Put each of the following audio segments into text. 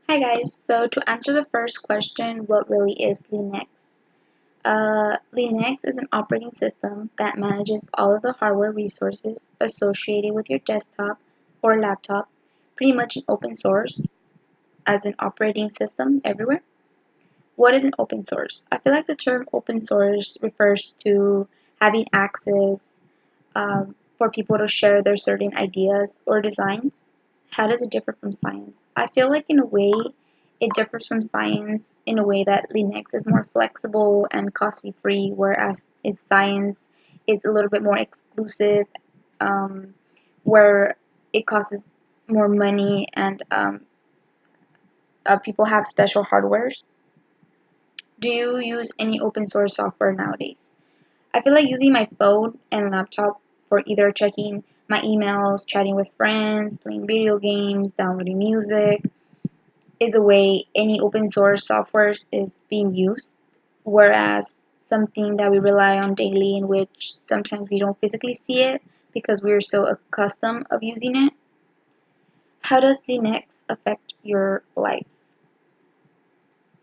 Hi guys, so to answer the first question, what really is Linux? Linux is an operating system that manages all of the hardware resources associated with your desktop or laptop, pretty much an open source as an operating system everywhere. What is an open source? I feel like the term open source refers to having access for people to share their certain ideas or designs. How does it differ from science? I feel like in a way it differs from science in a way that Linux is more flexible and costly free, whereas in science it's a little bit more exclusive, um, where it costs more money and people have special hardwares. Do you use any open source software nowadays? I feel like using my phone and laptop for either checking my emails, chatting with friends, playing video games, downloading music is the way any open source software is being used, whereas something that we rely on daily in which sometimes we don't physically see it because we're so accustomed of using it. How does Linux affect your life?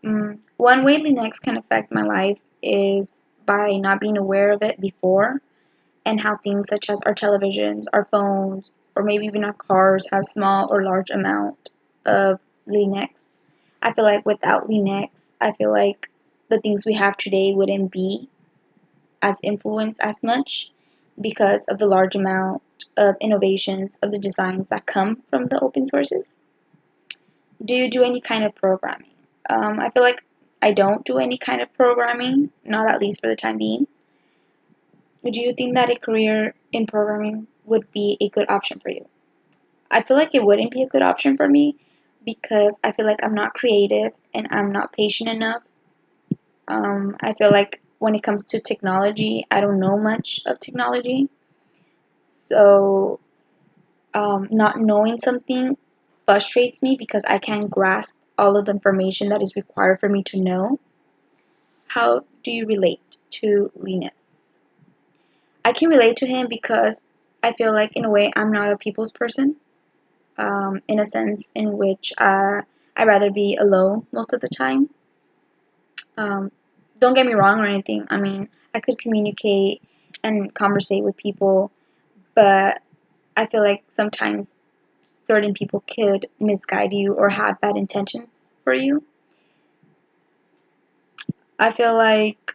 One way Linux can affect my life is by not being aware of it before and how things such as our televisions, our phones, or maybe even our cars have small or large amount of Linux. I feel like without Linux, I feel like the things we have today wouldn't be as influenced as much because of the large amount of innovations of the designs that come from the open sources. Do you do any kind of programming? I feel like I don't do any kind of programming, not at least for the time being. Do you think that a career in programming would be a good option for you? I feel like it wouldn't be a good option for me because I feel like I'm not creative and I'm not patient enough. I feel like when it comes to technology, I don't know much of technology. So, not knowing something frustrates me because I can't grasp all of the information that is required for me to know. How do you relate to Linus? I can relate to him because I feel like, in a way, I'm not a people's person. In a sense in which I'd rather be alone most of the time. Um, don't get me wrong or anything. I mean, I could communicate and conversate with people, but I feel like sometimes certain people could misguide you or have bad intentions for you. I feel like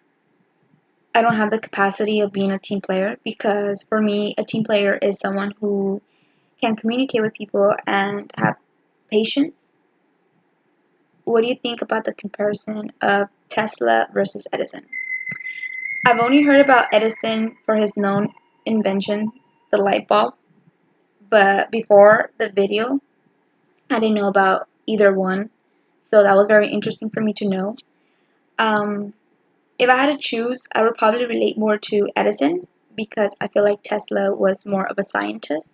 I don't have the capacity of being a team player because for me, a team player is someone who can communicate with people and have patience. What do you think about the comparison of Tesla versus Edison? I've only heard about Edison for his known invention, the light bulb, but before the video, I didn't know about either one, so that was very interesting for me to know. Um, if I had to choose, I would probably relate more to Edison because I feel like Tesla was more of a scientist.